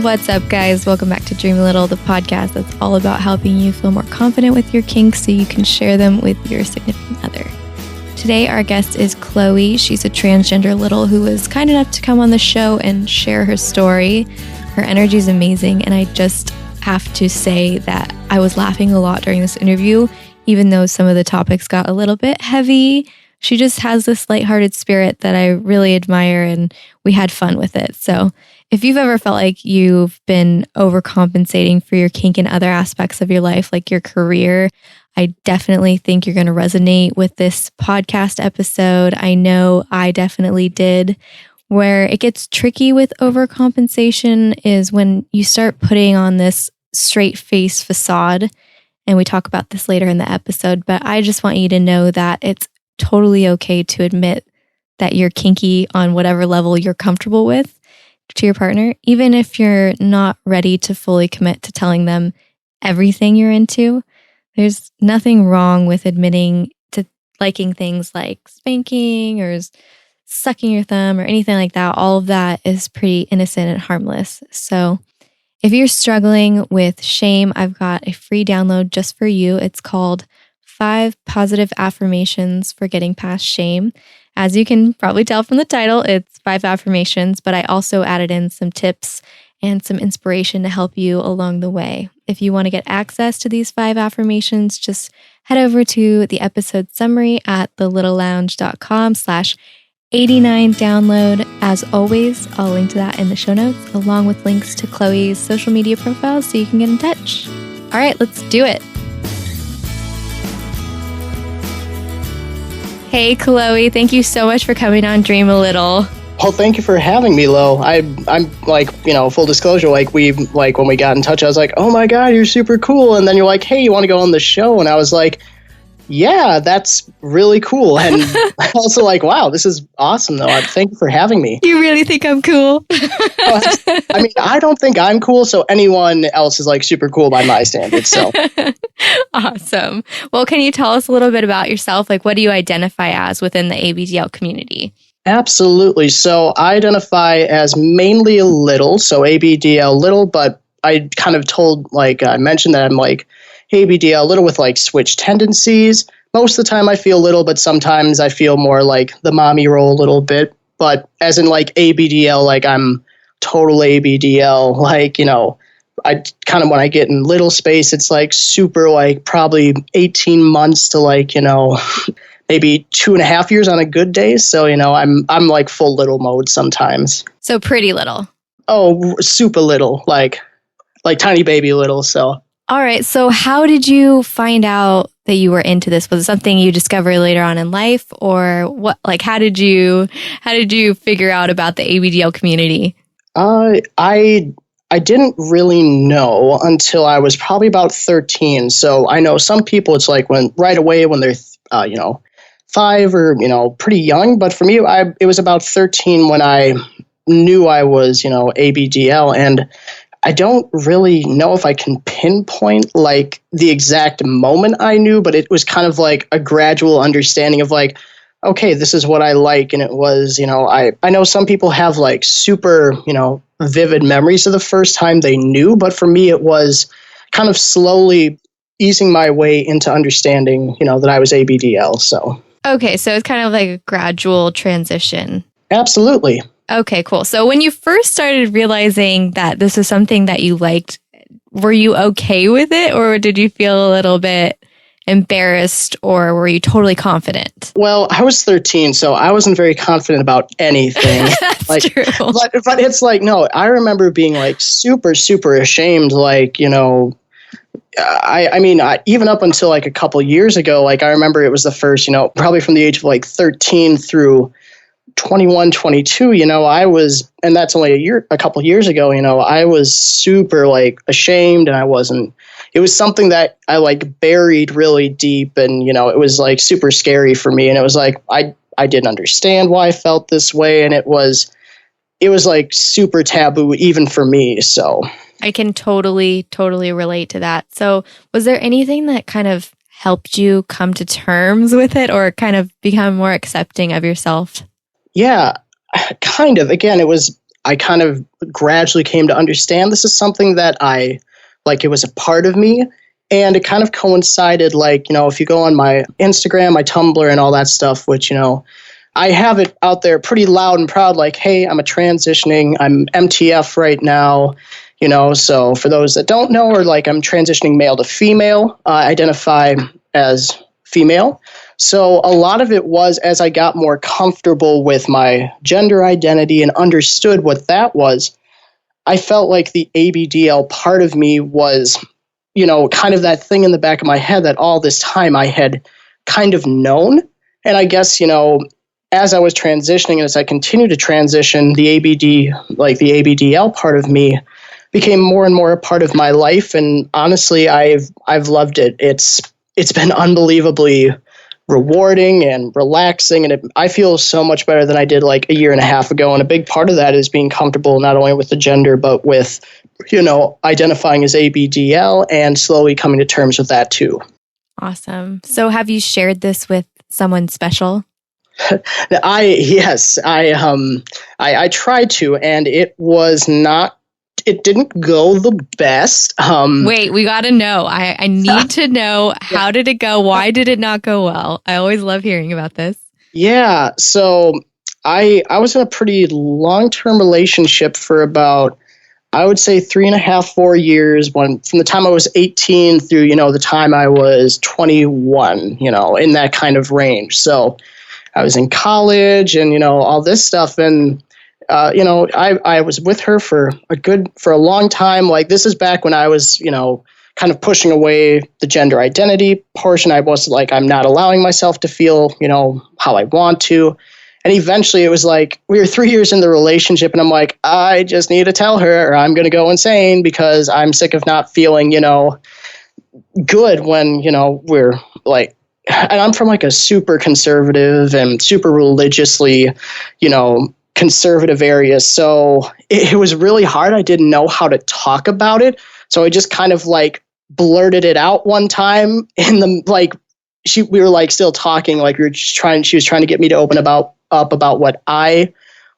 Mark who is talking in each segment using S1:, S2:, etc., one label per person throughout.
S1: What's up, guys? Welcome back to Dream a Little, the podcast that's all about helping you feel more confident with your kinks so you can share them with your significant other. Today, our guest is Chloe. She's a transgender little who was kind enough to come on the show and share her story. Her energy is amazing, and I just have to say that I was laughing a lot during this interview, even though some of the topics got a little bit heavy. She just has this lighthearted spirit that I really admire, and we had fun with it. So if you've ever felt like you've been overcompensating for your kink and other aspects of your life, like your career, I definitely think you're going to resonate with this podcast episode. I know I definitely did. Where it gets tricky with overcompensation is when you start putting on this straight face facade. And we talk about this later in the episode, but I just want you to know that it's totally okay to admit that you're kinky on whatever level you're comfortable with to your partner, even if you're not ready to fully commit to telling them everything you're into. There's nothing wrong with admitting to liking things like spanking or sucking your thumb or anything like that. All of that is pretty innocent and harmless. So if you're struggling with shame, I've got a free download just for you. It's called 5 Positive Affirmations for Getting Past Shame. As you can probably tell from the title, it's 5 affirmations, but I also added in some tips and some inspiration to help you along the way. If you want to get access to these 5 affirmations, just head over to the episode summary at thelittlelounge.com/89 download. As always, I'll link to that in the show notes, along with links to Chloe's social media profiles so you can get in touch. All right, let's do it. Hey, Chloe, thank you so much for coming on Dream a Little.
S2: Well, thank you for having me, Lo. I'm like, full disclosure, when we got in touch, I was like, oh my God, you're super cool. And then you're like, hey, you want to go on the show? And I was like, yeah, that's really cool. And I'm also like, wow, this is awesome, though. Thank you for having me.
S1: You really think I'm cool?
S2: I mean, I don't think I'm cool, so anyone else is like super cool by my standards. So
S1: awesome. Well, can you tell us a little bit about yourself? Like, what do you identify as within the ABDL community?
S2: Absolutely. So I identify as mainly a little, so ABDL little, but I kind of I mentioned that I'm like ABDL little with like switch tendencies. Most of the time I feel little, but sometimes I feel more like the mommy role a little bit. But as in like ABDL, like I'm total ABDL, I kind of, when I get in little space, it's like super, like probably 18 months to like, maybe 2.5 years on a good day. So, I'm like full little mode sometimes.
S1: So pretty little.
S2: Oh, super little, like tiny baby little. So.
S1: All right. So how did you find out that you were into this? Was it something you discovered later on in life, or what? Like, how did you figure out about the ABDL community?
S2: I didn't really know until I was probably about 13. So I know some people, it's like when they're 5 or pretty young. But for me, it was about 13 when I knew I was ABDL, and I don't really know if I can pinpoint like the exact moment I knew, but it was kind of like a gradual understanding of like, okay, this is what I like. And it was, I know some people have like super, vivid memories of the first time they knew, but for me, it was kind of slowly easing my way into understanding, that I was ABDL. So.
S1: Okay. So it's kind of like a gradual transition.
S2: Absolutely.
S1: Okay, cool. So when you first started realizing that this is something that you liked, were you okay with it, or did you feel a little bit embarrassed, or were you totally confident?
S2: Well, I was 13, so I wasn't very confident about anything.
S1: That's true.
S2: But it's like, no, I remember being like super, super ashamed, like, I mean, even up until like a couple years ago, like I remember it was the first, probably from the age of like 13 through 21, 22, I was, and that's only a couple years ago, I was super like ashamed, and it was something that I like buried really deep, and, it was like super scary for me. And it was like, I didn't understand why I felt this way. And it was like super taboo even for me. So
S1: I can totally relate to that. So was there anything that kind of helped you come to terms with it, or kind of become more accepting of yourself?
S2: Yeah, kind of. Again, it was I kind of gradually came to understand this is something that it was a part of me. And it kind of coincided, if you go on my Instagram, my Tumblr, and all that stuff, which, I have it out there pretty loud and proud, like, hey, I'm I'm MTF right now, so for those that don't know, or I'm transitioning male to female, identify as female. So a lot of it was as I got more comfortable with my gender identity and understood what that was, I felt like the ABDL part of me was, kind of that thing in the back of my head that all this time I had kind of known. And I guess, as I was transitioning and as I continued to transition, the ABDL part of me became more and more a part of my life. And honestly, I've loved it. It's been unbelievably rewarding and relaxing, and I feel so much better than I did a year and a half ago. And a big part of that is being comfortable not only with the gender, but with, identifying as ABDL and slowly coming to terms with that too.
S1: Awesome. So have you shared this with someone special?
S2: Yes, I tried to, and it didn't go the best.
S1: Wait, we got to know. I need to know, how did it go? Why did it not go well? I always love hearing about this.
S2: Yeah, so I was in a pretty long-term relationship for about, I would say 3.5, 4 years, from the time I was 18 through, the time I was 21, in that kind of range. So I was in college and, all this stuff. And, I was with her for a long time. This is back when I was, kind of pushing away the gender identity portion. I was I'm not allowing myself to feel, how I want to. And eventually it was we were 3 years in the relationship and I'm I just need to tell her or I'm going to go insane because I'm sick of not feeling, good when, we're and I'm from a super conservative and super religiously, conservative area. So it was really hard. I didn't know how to talk about it. So I just kind of blurted it out one time in the we were still talking, she was trying to get me to open up about what I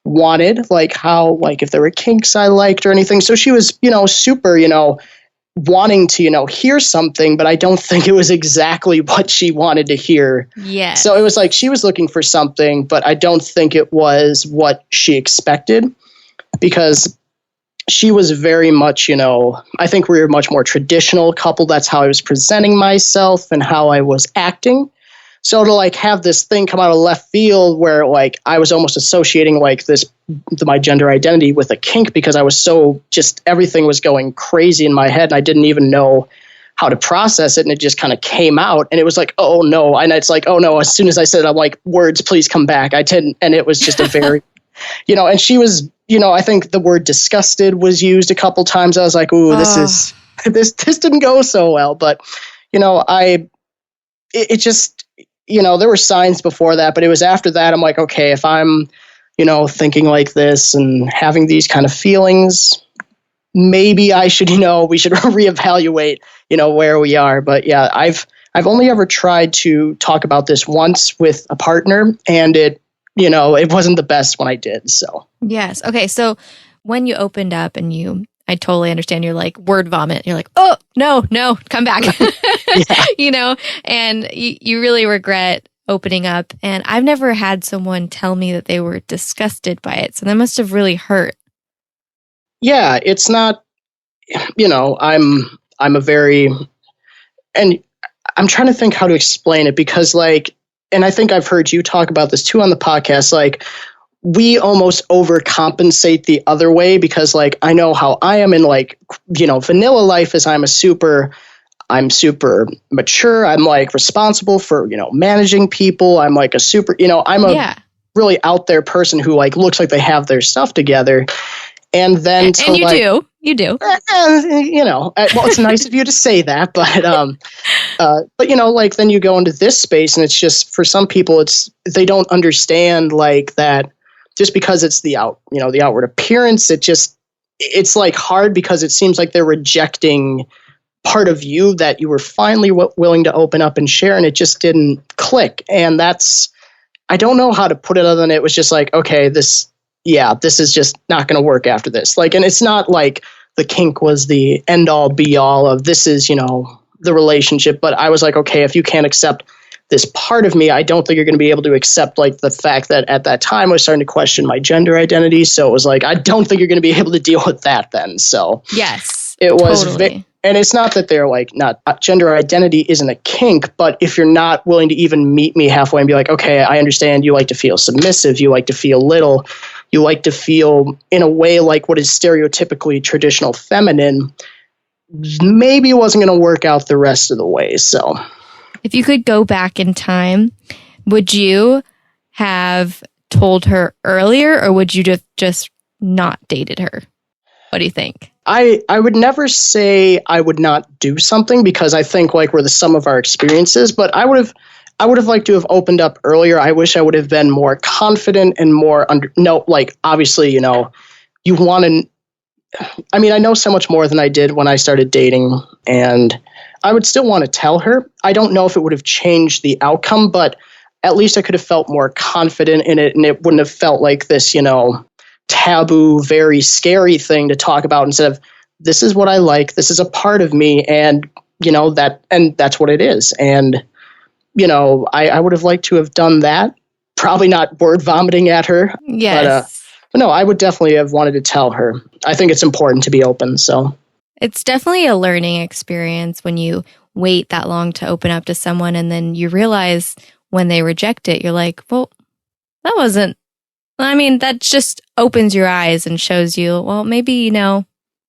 S2: wanted, how, if there were kinks I liked or anything. So she was, super, wanting to, hear something, but I don't think it was exactly what she wanted to hear.
S1: Yeah.
S2: So it was she was looking for something, but I don't think it was what she expected because she was very much, I think we were a much more traditional couple. That's how I was presenting myself and how I was acting. So to have this thing come out of left field where I was almost associating my gender identity with a kink because I was so everything was going crazy in my head and I didn't even know how to process it, and it just kind of came out and it was oh no, and it's oh no, as soon as I said it, I'm words please come back. I didn't, and it was just a very and she was, I think the word disgusted was used a couple times. I was ooh, this didn't go so well, but it just, there were signs before that, but it was after that I'm okay, if I'm, thinking like this and having these kind of feelings, maybe I should, we should reevaluate, where we are. But yeah, I've only ever tried to talk about this once with a partner, and it wasn't the best when I did. So
S1: yes. Okay. So when you opened up and I totally understand. You're word vomit. You're oh, no, come back.
S2: Yeah.
S1: And you really regret opening up. And I've never had someone tell me that they were disgusted by it. So that must have really hurt.
S2: Yeah, it's not, I'm a very, and I'm trying to think how to explain it because and I think I've heard you talk about this too on the podcast, we almost overcompensate the other way because I know how I am in vanilla life is I'm super mature. I'm responsible for, managing people. I'm a super, I'm a really out there person who looks like they have their stuff together. And then
S1: and you do.
S2: Well, it's nice of you to say that, but then you go into this space and it's just for some people they don't understand that just because it's the outward appearance, it's hard because it seems like they're rejecting part of you that you were finally willing to open up and share, and it just didn't click. And I don't know how to put it other than it was just okay, this yeah, this is just not going to work after this. Like, and it's not like the kink was the end all be all of this is, the relationship. But I was like, okay, if you can't accept this part of me, I don't think you're going to be able to accept like the fact that at that time I was starting to question my gender identity. So it was like, I don't think you're going to be able to deal with that then. So
S1: yes,
S2: it was,
S1: totally.
S2: and it's not that they're like not gender identity isn't a kink, but if you're not willing to even meet me halfway and be like, okay, I understand you like to feel submissive, you like to feel little, you like to feel in a way like what is stereotypically traditional feminine, maybe it wasn't going to work out the rest of the way. So
S1: if you could go back in time, would you have told her earlier, or would you just not dated her? What do you think?
S2: I would never say I would not do something, because I think like we're the sum of our experiences, but I would have liked to have opened up earlier. I wish I would have been more confident and more obviously, you want to, I mean, I know so much more than I did when I started dating, and I would still want to tell her. I don't know if it would have changed the outcome, but at least I could have felt more confident in it, and it wouldn't have felt like this, taboo, very scary thing to talk about, instead of this is what I like, this is a part of me, and that's what it is. And I would have liked to have done that. Probably not word vomiting at her.
S1: Yes.
S2: But no, I would definitely have wanted to tell her. I think it's important to be open. So
S1: it's definitely a learning experience when you wait that long to open up to someone, and then you realize when they reject it, you're like, well, that just opens your eyes and shows you, well, maybe,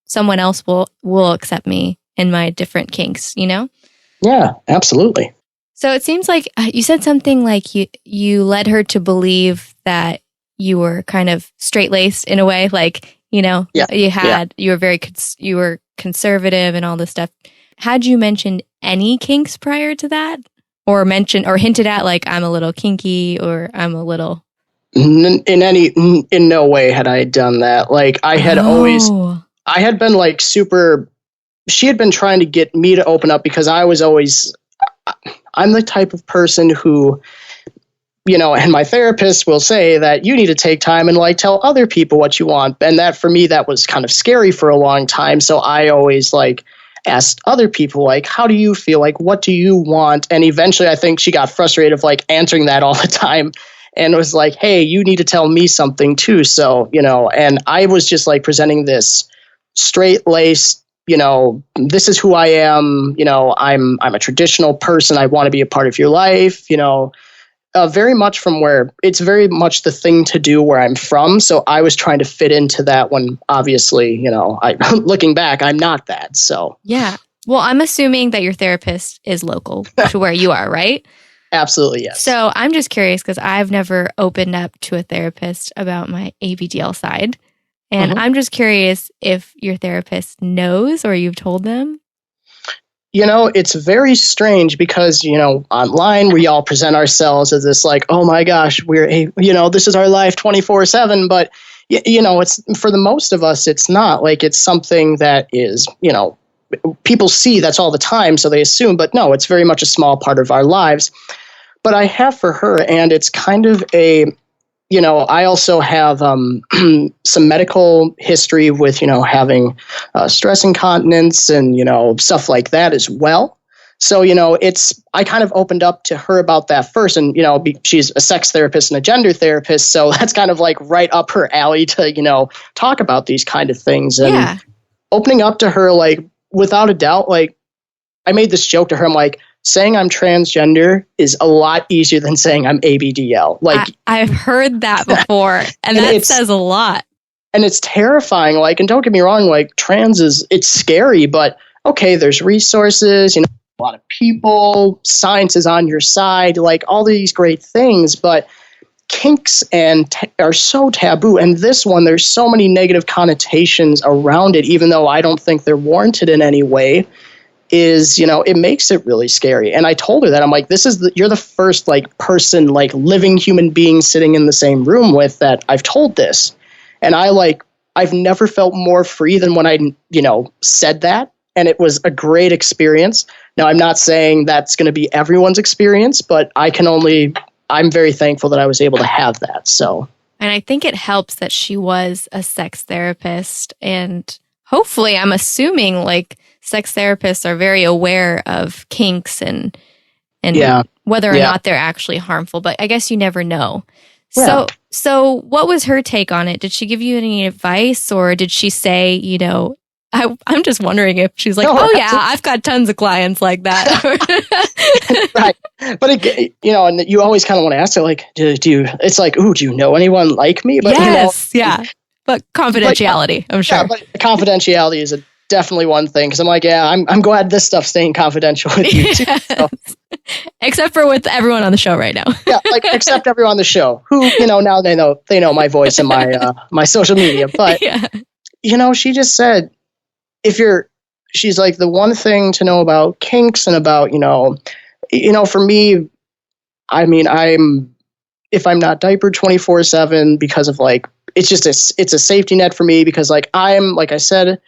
S1: someone else will accept me in my different kinks,
S2: Yeah, absolutely.
S1: So it seems like you said something like you led her to believe that you were kind of straight-laced in a way, like, you were conservative and all this stuff. Had you mentioned any kinks prior to that? Or hinted at like, I'm a little kinky, or I'm a little...
S2: In no way had I done that. Like I had been like super, she had been trying to get me to open up, because I'm the type of person who, and my therapist will say that you need to take time and like tell other people what you want. And that for me, that was kind of scary for a long time. So I always like asked other people, like, how do you feel? Like, what do you want? And eventually I think she got frustrated of like answering that all the time, and was like, hey, you need to tell me something too. So, and I was just like presenting this straight-laced, this is who I am, I'm a traditional person. I want to be a part of your life, very much from where it's very much the thing to do where I'm from. So I was trying to fit into that, when obviously, looking back, I'm not that. So
S1: yeah. Well, I'm assuming that your therapist is local to where you are, right?
S2: Absolutely, yes.
S1: So I'm just curious, because I've never opened up to a therapist about my ABDL side. And I'm just curious if your therapist knows, or you've told them.
S2: It's very strange, because, online we all present ourselves as this like, oh my gosh, this is our life 24/7. But, it's for the most of us, it's not like it's something that is, people see that's all the time. So they assume, but no, it's very much a small part of our lives. But I have for her, and it's kind of I also have some medical history with, having stress incontinence and, stuff like that as well. So, I kind of opened up to her about that first, and, she's a sex therapist and a gender therapist. So that's kind of like right up her alley to, talk about these kind of things. And opening up to her, like, without a doubt, like, I made this joke to her. I'm like, saying I'm transgender is a lot easier than saying I'm ABDL. Like
S1: I've heard that before, and that says a lot.
S2: And it's terrifying. Like, and don't get me wrong, like it's scary, but okay, there's resources, a lot of people, science is on your side, like all these great things, but kinks are so taboo. And this one, there's so many negative connotations around it, even though I don't think they're warranted in any way. It makes it really scary. And I told her that, I'm like, you're the first like person, like living human being sitting in the same room with that I've told this. And I've never felt more free than when I, said that. And it was a great experience. Now, I'm not saying that's going to be everyone's experience, but I'm very thankful that I was able to have that. So
S1: And I think it helps that she was a sex therapist. And hopefully, I'm assuming like sex therapists are very aware of kinks and whether or not they're actually harmful. But I guess you never know.
S2: Yeah.
S1: So what was her take on it? Did she give you any advice, or did she say, you know, I'm just wondering if she's like, I've got tons of clients like that.
S2: Right. But, and you always kind of want to ask her, like, do you know anyone like me? But,
S1: yes. But confidentiality, I'm sure.
S2: Yeah, but confidentiality is definitely one thing. Because I'm like, I'm glad this stuff's staying confidential with you too. So.
S1: Except for with everyone on the show right now.
S2: Yeah, like except everyone on the show who, now they know my voice and my social media. But, she just said, she's like, the one thing to know about kinks and about, for me, I mean, if I'm not diapered 24/7 because of like, it's just it's a safety net for me because like, like I said,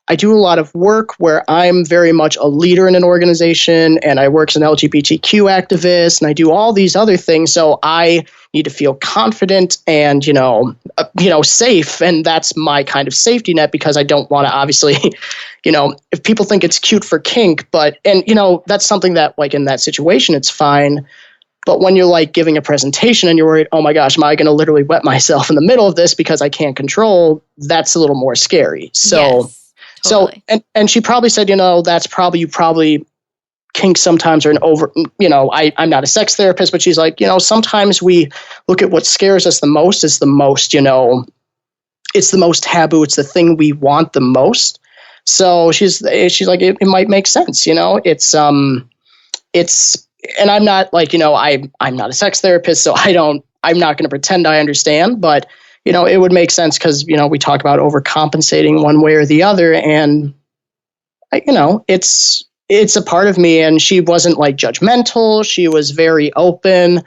S2: I do a lot of work where I'm very much a leader in an organization and I work as an LGBTQ activist and I do all these other things. So I need to feel confident and, safe. And that's my kind of safety net because I don't want to obviously, if people think it's cute for kink, that's something that like in that situation, it's fine. But when you're like giving a presentation and you're worried, oh my gosh, am I going to literally wet myself in the middle of this because I can't control? That's a little more scary. So. Yes. Totally. So, and she probably said, that's probably kinks sometimes are an over, I'm not a sex therapist, but she's like, sometimes we look at what scares us the most is the most, it's the most taboo. It's the thing we want the most. So she's like, it might make sense, it's, and I'm not like, I'm not a sex therapist, so I'm not going to pretend I understand, but it would make sense because, we talk about overcompensating one way or the other. And, it's a part of me. And she wasn't like judgmental. She was very open.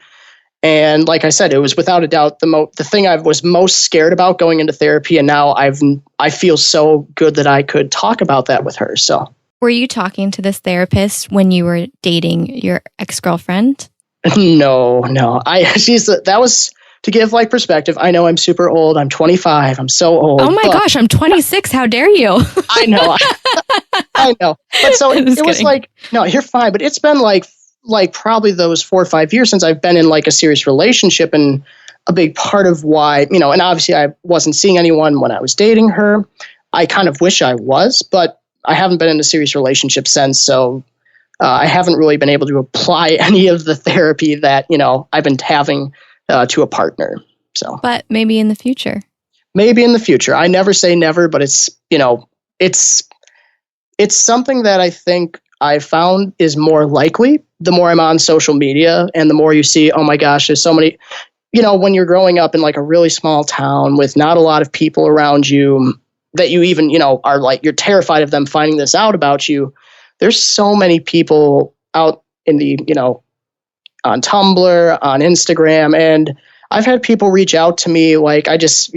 S2: And like I said, it was without a doubt the thing I was most scared about going into therapy. And now I feel so good that I could talk about that with her. So
S1: were you talking to this therapist when you were dating your ex-girlfriend?
S2: No. That was... To give like perspective, I know I'm super old. I'm 25. I'm so old.
S1: Oh my gosh, I'm 26. How dare you?
S2: I know. I know. But so it was like, no, you're fine. But it's been like probably those 4 or 5 years since I've been in like a serious relationship. And a big part of why, and obviously I wasn't seeing anyone when I was dating her. I kind of wish I was, but I haven't been in a serious relationship since. So I haven't really been able to apply any of the therapy that, I've been having to a partner. So,
S1: but maybe in the future.
S2: Maybe in the future. I never say never, but it's something that I think I found is more likely the more I'm on social media and the more you see, oh my gosh, there's so many, when you're growing up in like a really small town with not a lot of people around you that you even, are like, you're terrified of them finding this out about you. There's so many people out in the, on Tumblr, on Instagram. And I've had people reach out to me like I just,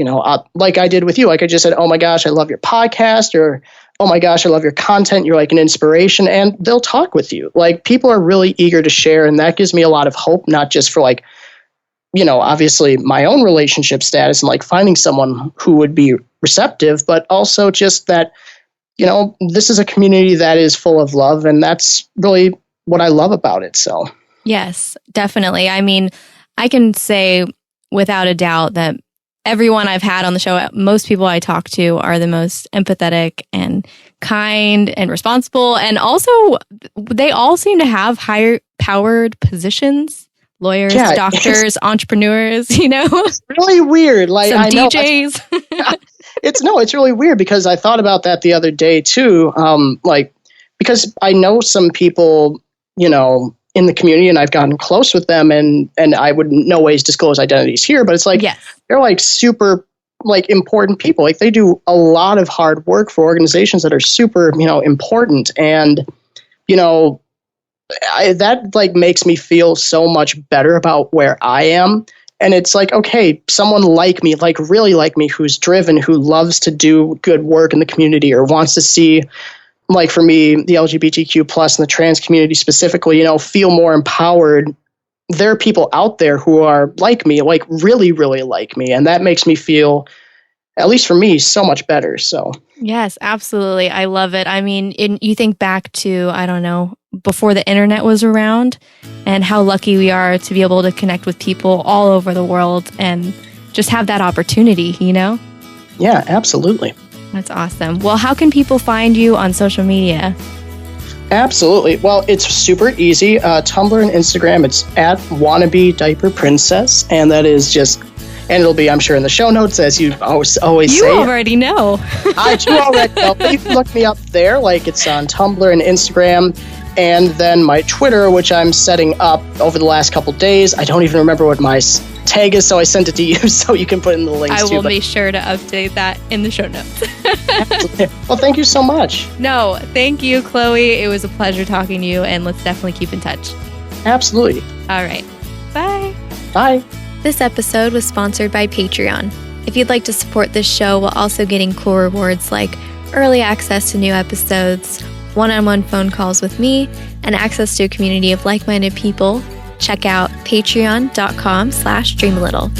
S2: like I did with you. Like I just said, oh my gosh, I love your podcast, or oh my gosh, I love your content. You're like an inspiration. And they'll talk with you. Like people are really eager to share. And that gives me a lot of hope, not just for like, obviously my own relationship status and like finding someone who would be receptive, but also just that, this is a community that is full of love. And that's really what I love about it. So.
S1: Yes, definitely. I mean, I can say without a doubt that everyone I've had on the show, most people I talk to are the most empathetic and kind and responsible. And also, they all seem to have higher powered positions, lawyers, doctors, entrepreneurs,
S2: It's really weird. Like
S1: some DJs.
S2: It's really weird because I thought about that the other day too. Because I know some people, in the community and I've gotten close with them and I would in no ways disclose identities here, but it's like, they're like super like important people. Like they do a lot of hard work for organizations that are super, important. And, that like makes me feel so much better about where I am. And it's like, okay, someone like me, like really like me, who's driven, who loves to do good work in the community or wants to see, like for me, the LGBTQ plus and the trans community specifically, feel more empowered there are people out there who are like me, like really, really like me. And that makes me feel, at least for me, so much better. So
S1: yes, absolutely. I love it. I mean, you think back to, I don't know, before the internet was around and how lucky we are to be able to connect with people all over the world and just have that opportunity, you know?
S2: Yeah, absolutely.
S1: That's awesome. Well, how can people find you on social media?
S2: Absolutely. Well, it's super easy. Tumblr and Instagram, it's at wannabe diaper princess. And that is just, and it'll be, I'm sure, in the show notes, as you always say.
S1: You already know.
S2: I do already know. But you can look me up there, like it's on Tumblr and Instagram. And then my Twitter, which I'm setting up over the last couple days. I don't even remember what my tag is, so I sent it to you so you can put in the links
S1: I
S2: too.
S1: will be sure to update that in the show notes.
S2: Well, thank you so much.
S1: No, thank you, Chloe. It was a pleasure talking to you, and let's definitely keep in touch.
S2: Absolutely.
S1: All right. Bye.
S2: Bye.
S1: This episode was sponsored by Patreon. If you'd like to support this show while also getting cool rewards like early access to new episodes, one-on-one phone calls with me, and access to a community of like-minded people, check out patreon.com/dreamalittle.